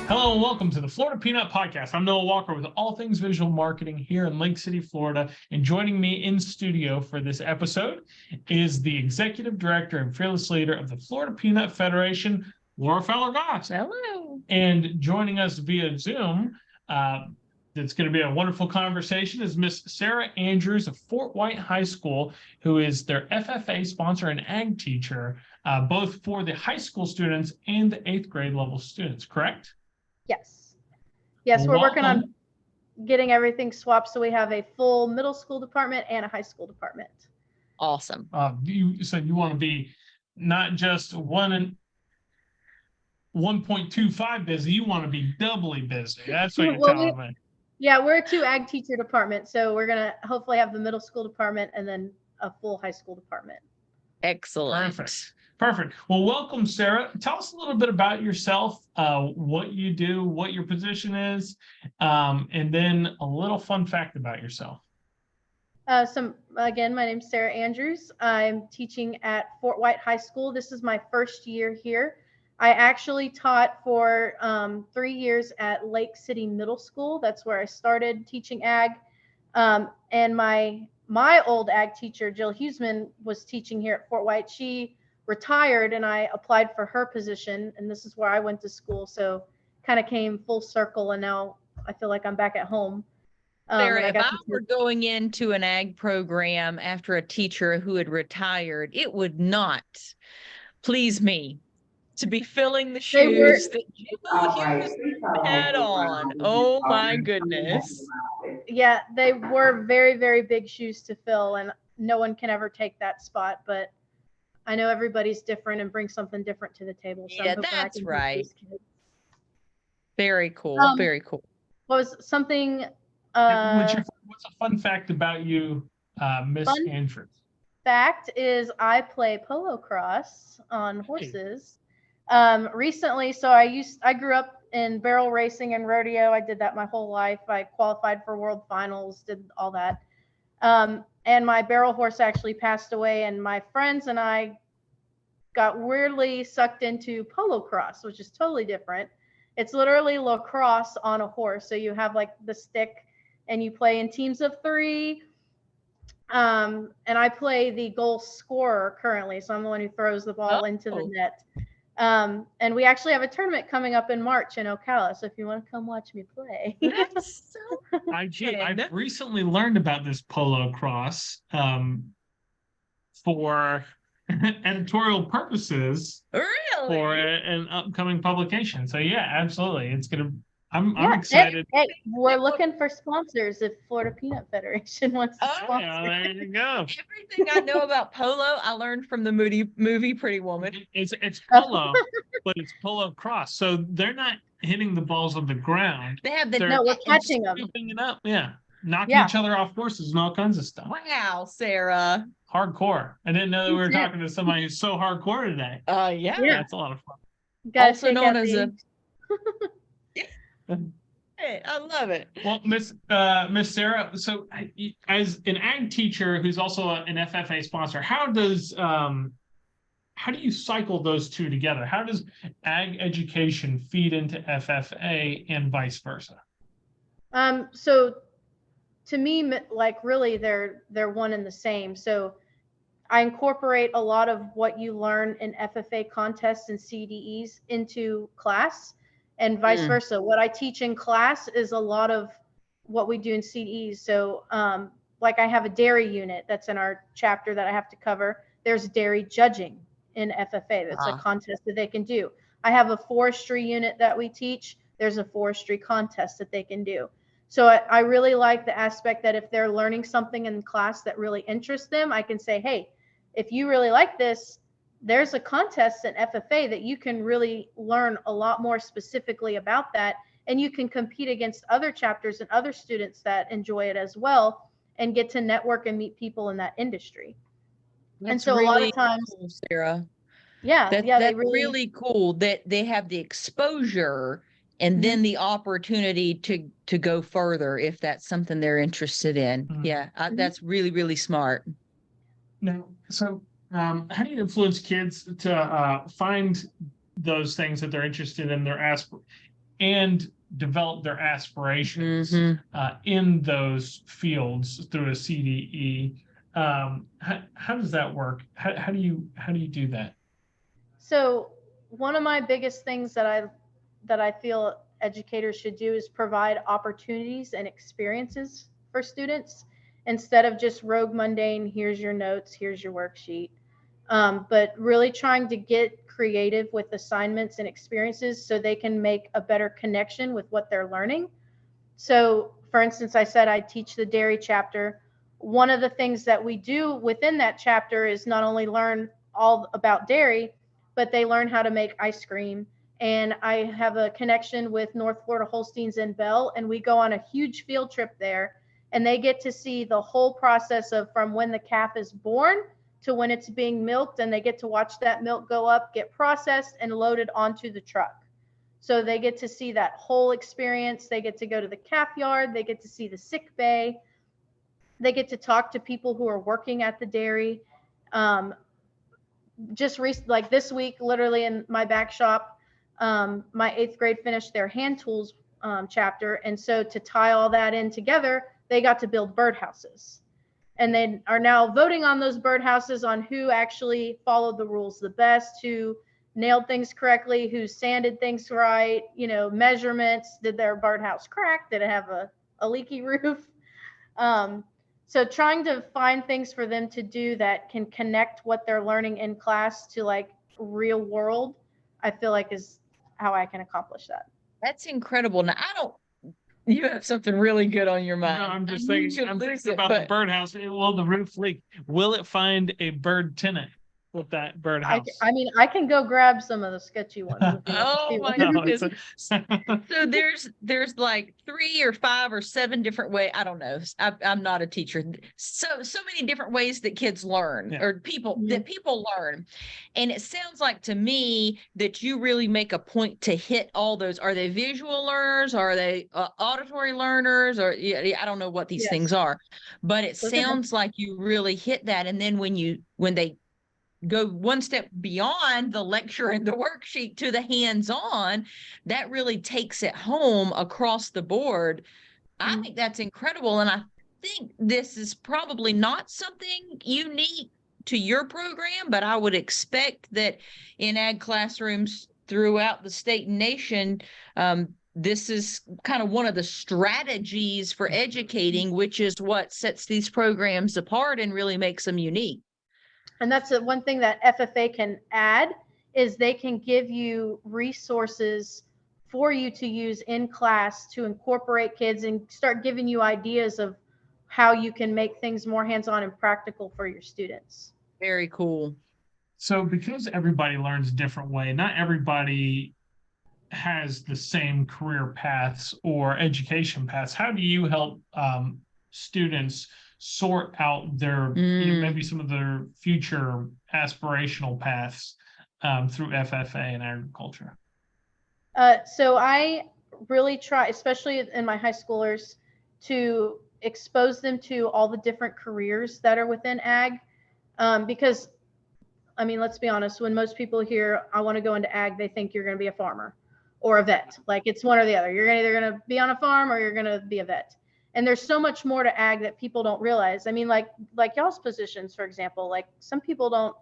Hello and welcome to the Florida Peanut Podcast. I'm Noah Walker with all things visual marketing here in Lake City, Florida. And joining me in studio for this episode is the Executive Director and Fearless Leader of the Florida Peanut Federation, Laura Feller-Goss. Hello. And joining us via Zoom, that's going to be a wonderful conversation, is Miss Sarah Andrews of Fort White High School, who is their FFA sponsor and ag teacher, both for the high school students and the 8th grade level students, correct? Yes. Yes, we're working on getting everything swapped so we have a full middle school department and a high school department. Awesome. You said you want to be not just 1.25 busy, you want to be doubly busy. That's what you're telling me. Yeah, we're a 2 ag teacher department, so we're going to hopefully have the middle school department and then a full high school department. Excellent. Perfect. Well, welcome, Sarah. Tell us a little bit about yourself, what you do, what your position is, and then a little fun fact about yourself. Again, my name's Sarah Andrews. I'm teaching at Fort White High School. This is my first year here. I actually taught for 3 years at Lake City Middle School. That's where I started teaching ag. And my old ag teacher, Jill Huseman, was teaching here at Fort White. She retired and I applied for her position, and this is where I went to school. So kind of came full circle, and now I feel like I'm back at home. Sarah, if I were going into an ag program after a teacher who had retired, it would not please me to be filling the shoes that Jill Huseman had on. Oh my goodness. Yeah, they were very, very big shoes to fill, and no one can ever take that spot, but I know everybody's different and brings something different to the table. So yeah, that's right. Very cool. Very cool. What was something? What's a fun fact about you, Miss Andrews? Fact is, I play polo cross on horses. Recently, so I grew up in barrel racing and rodeo. I did that my whole life. I qualified for world finals, did all that. And my barrel horse actually passed away, and my friends and I got weirdly sucked into polo cross, which is totally different. It's literally lacrosse on a horse. So you have like the stick and you play in teams of 3. And I play the goal scorer currently. So I'm the one who throws the ball into the net. And we actually have a tournament coming up in March in Ocala. So if you want to come watch me play. That's so I've recently learned about this polo cross for editorial purposes. Really? For an upcoming publication. So yeah, absolutely. I'm excited. Hey, we're looking for sponsors if Florida Peanut Federation wants to sponsor. Yeah, there you go. Everything I know about polo, I learned from the movie Pretty Woman. It's polo, but it's polo cross. So they're not hitting the balls on the ground. We're catching them. Scooping it up, knocking each other off horses and all kinds of stuff. Wow, Sarah. Hardcore. I didn't know that we were talking to somebody who's so hardcore today. Yeah. That's a lot of fun. Also known as a Hey, I love it. Well, Miss Sarah, so as an ag teacher who's also an FFA sponsor, how do you cycle those two together? How does ag education feed into FFA and vice versa? So to me, like really they're one and the same. So I incorporate a lot of what you learn in FFA contests and CDEs into class, and vice versa. What I teach in class is a lot of what we do in CDEs. So like I have a dairy unit that's in our chapter that I have to cover. There's dairy judging in FFA. That's a contest that they can do. I have a forestry unit that we teach. There's a forestry contest that they can do. So I really like the aspect that if they're learning something in class that really interests them, I can say, hey, if you really like this, there's a contest in FFA that you can really learn a lot more specifically about that. And you can compete against other chapters and other students that enjoy it as well and get to network and meet people in that industry. That's so really a lot of times, cool, Sarah. That's really cool that they have the exposure and then the opportunity to go further if that's something they're interested in. That's really, really smart. Now, so how do you influence kids to find those things that they're interested in, and develop their aspirations in those fields through a CDE. How does that work? How do you do that? So one of my biggest things that I feel educators should do is provide opportunities and experiences for students instead of just rogue mundane, here's your notes, here's your worksheet. But really trying to get creative with assignments and experiences so they can make a better connection with what they're learning. So, for instance, I said I teach the dairy chapter. One of the things that we do within that chapter is not only learn all about dairy, but they learn how to make ice cream. And I have a connection with North Florida Holsteins and Bell, and we go on a huge field trip there, and they get to see the whole process of from when the calf is born to when it's being milked, and they get to watch that milk go up, get processed, and loaded onto the truck. So they get to see that whole experience. They get to go to the calf yard. They get to see the sick bay. They get to talk to people who are working at the dairy. Like this week, literally in my back shop, my 8th grade finished their hand tools chapter. And so to tie all that in together, they got to build birdhouses. And they are now voting on those birdhouses on who actually followed the rules the best, who nailed things correctly, who sanded things right, measurements. Did their birdhouse crack? Did it have a leaky roof? So trying to find things for them to do that can connect what they're learning in class to like real world, I feel like is how I can accomplish that. That's incredible. Now, you have something really good on your mind. No, I'm just thinking about the birdhouse. Will the roof leak? Will it find a bird tenant with that birdhouse? I mean, I can go grab some of the sketchy ones. Oh my goodness. So there's like 3 or 5 or 7 different ways. I don't know. I'm not a teacher. So many different ways that kids learn or people learn. And it sounds like to me that you really make a point to hit all those. Are they visual learners? Are they auditory learners? Or I don't know what these things are, but it sounds like you really hit that. And then when they go one step beyond the lecture and the worksheet to the hands-on, that really takes it home across the board. I think that's incredible. And I think this is probably not something unique to your program, but I would expect that in ag classrooms throughout the state and nation, this is kind of one of the strategies for educating, which is what sets these programs apart and really makes them unique. And that's the one thing that FFA can add is they can give you resources for you to use in class to incorporate kids and start giving you ideas of how you can make things more hands-on and practical for your students. Very cool. So because everybody learns a different way, not everybody has the same career paths or education paths. How do you help students sort out their maybe some of their future aspirational paths through FFA and agriculture? So I really try, especially in my high schoolers, to expose them to all the different careers that are within ag. Because, I mean, let's be honest, when most people hear, I want to go into ag, they think you're going to be a farmer or a vet. Like it's one or the other. You're either going to be on a farm or you're going to be a vet. And there's so much more to ag that people don't realize. I mean, like y'all's positions, for example, like some people don't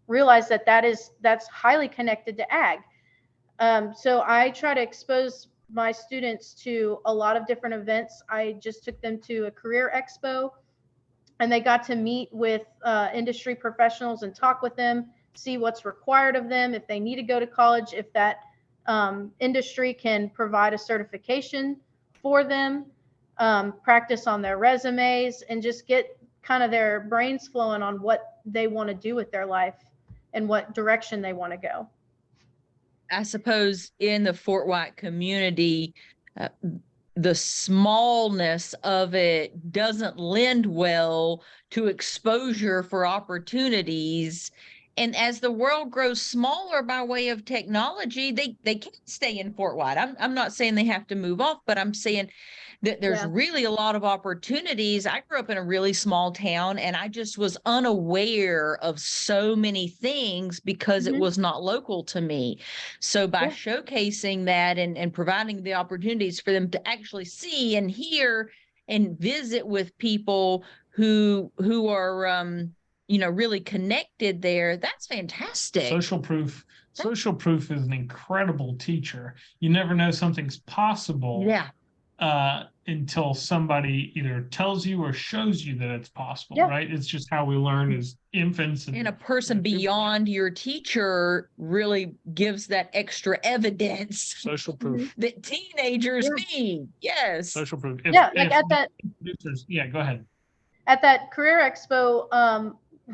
realize that's highly connected to ag. So I try to expose my students to a lot of different events. I just took them to a career expo, and they got to meet with industry professionals and talk with them, see what's required of them, if they need to go to college, if that industry can provide a certification for them. Practice on their resumes and just get kind of their brains flowing on what they want to do with their life and what direction they want to go. I suppose in the Fort White community, the smallness of it doesn't lend well to exposure for opportunities. And as the world grows smaller by way of technology, they can't stay in Fort White. I'm not saying they have to move off, but I'm saying that there's Yeah. really a lot of opportunities. I grew up in a really small town, and I just was unaware of so many things because it Mhm. was not local to me. So by Yeah. showcasing that and providing the opportunities for them to actually see and hear and visit with people who are really connected there, that's fantastic. Social proof. Social proof is an incredible teacher. You never know something's possible. Yeah. Until somebody either tells you or shows you that it's possible, Yeah. right? It's just how we learn as infants. And a person beyond your teacher really gives that extra evidence Social proof. that teenagers Yeah. need. Yes. Social proof. Yeah, like at that Producers, yeah, go ahead. at that career expo,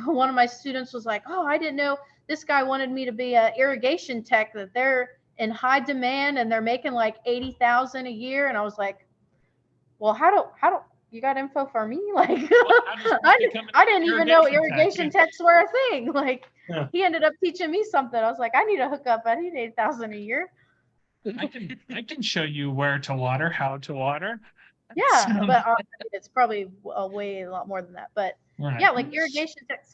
one of my students was like, "Oh, I didn't know this guy wanted me to be a irrigation tech. That they're in high demand and they're making like 80,000 a year." And I was like, "Well, how do you got info for me?" Like, I didn't even know irrigation techs were a thing. Like, Yeah. He ended up teaching me something. I was like, "I need a hookup. I need 8,000 a year." I can show you where to water, how to water. Yeah, So, but it's probably a lot more than that. But right. yeah, like irrigation tech,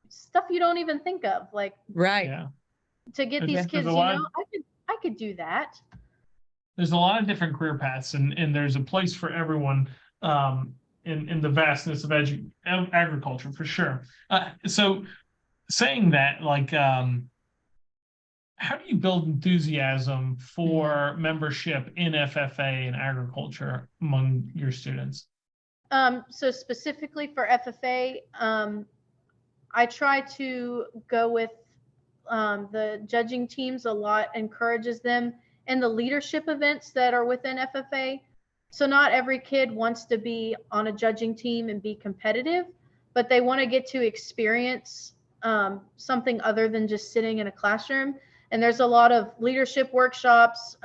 stuff you don't even think of, like Right. Yeah. to get these kids, I could do that. There's a lot of different career paths, and there's a place for everyone in the vastness of agriculture, for sure. So saying that, like, how do you build enthusiasm for membership in FFA and agriculture among your students? So specifically for FFA, I try to go with the judging teams a lot, encourages them in the leadership events that are within FFA. So not every kid wants to be on a judging team and be competitive, but they want to get to experience something other than just sitting in a classroom. And there's a lot of leadership workshops,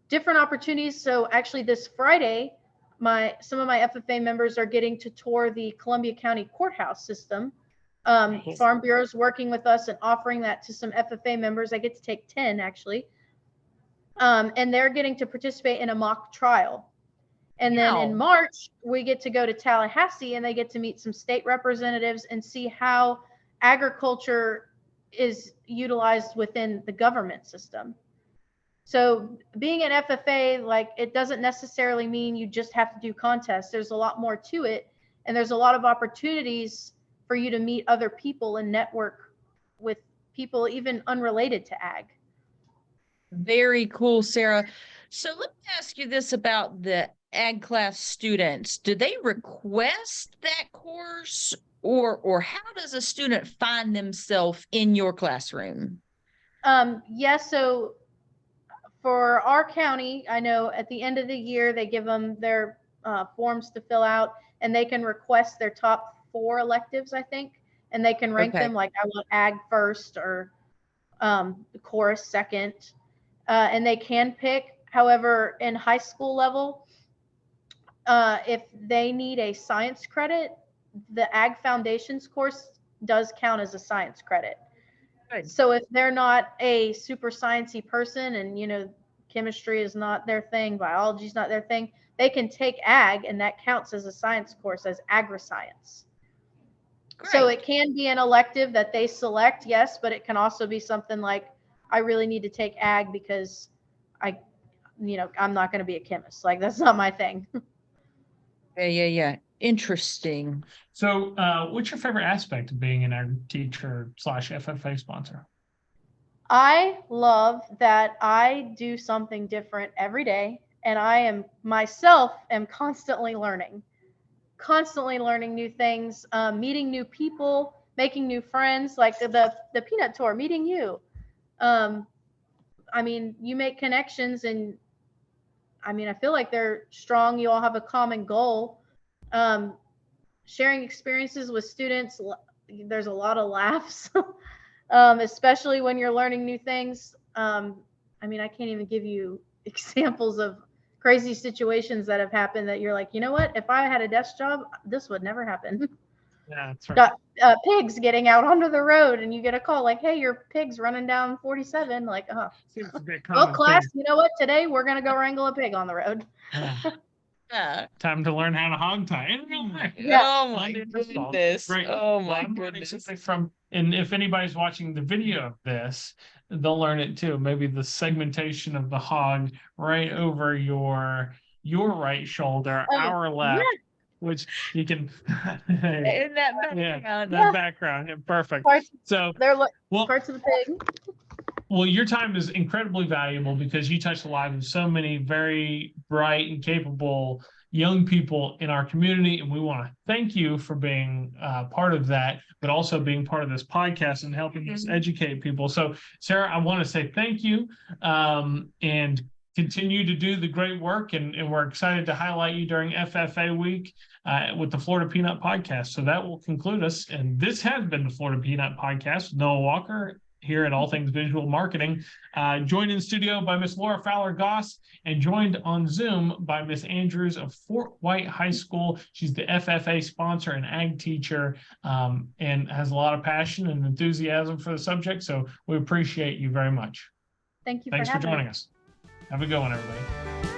different opportunities. So actually this Friday, some of my FFA members are getting to tour the Columbia County courthouse system. Nice. Farm Bureau is working with us and offering that to some FFA members. I get to take 10 actually. And they're getting to participate in a mock trial. And then in March, we get to go to Tallahassee and they get to meet some state representatives and see how agriculture is utilized within the government system. So being an FFA, like, it doesn't necessarily mean you just have to do contests. There's a lot more to it. And there's a lot of opportunities for you to meet other people and network with people even unrelated to ag. Very cool, Sarah. So let me ask you this about the ag class students. Do they request that course, or how does a student find themselves in your classroom? Yes. So for our county, I know at the end of the year, they give them their forms to fill out and they can request their top 4 electives, I think, and they can rank them like, I want ag first or the chorus second. And they can pick. However, in high school level, if they need a science credit, the Ag Foundations course does count as a science credit. Good. So if they're not a super sciencey person and, chemistry is not their thing, biology is not their thing, they can take ag and that counts as a science course, as agri-science. Great. So it can be an elective that they select, yes, but it can also be something like, I really need to take ag because I'm not going to be a chemist. Like, that's not my thing. Yeah. Interesting. So what's your favorite aspect of being an ag teacher / FFA sponsor? I love that I do something different every day, and I am constantly learning new things, meeting new people, making new friends, like the peanut tour, meeting you. You make connections, and I feel like they're strong. You all have a common goal. Sharing experiences with students, there's a lot of laughs, especially when you're learning new things. I can't even give you examples of crazy situations that have happened that you're like, you know what? If I had a desk job, this would never happen. Yeah, that's right. got pigs getting out onto the road, and you get a call like, "Hey, your pig's running down 47." Like, Seems to be a well, common class, theme. you know what? Today we're gonna go wrangle a pig on the road. Yeah. Time to learn how to hog tie. In real life. Yeah. Oh my Goodness. goodness. Great. Oh Well, my I'm learning goodness. something from, and if anybody's watching the video of this, they'll learn it too. Maybe the segmentation of the hog right over your right shoulder, our left, which you can In that yeah, background. that background. Yeah, perfect. Parts, So they're like well, parts of the pig. well, your time is incredibly valuable because you touch the lives of so many very bright and capable young people in our community. And we want to thank you for being part of that, but also being part of this podcast and helping us educate people. So, Sarah, I want to say thank you and continue to do the great work. And we're excited to highlight you during FFA week with the Florida Peanut Podcast. So that will conclude us. And this has been the Florida Peanut Podcast. Noah Walker here at All Things Visual Marketing, joined in studio by Miss Laura Fowler-Goss and joined on Zoom by Miss Andrews of Fort White High School. She's the FFA sponsor and ag teacher and has a lot of passion and enthusiasm for the subject. So we appreciate you very much. Thank you. Thanks for having joining me. us. Have a good one, everybody.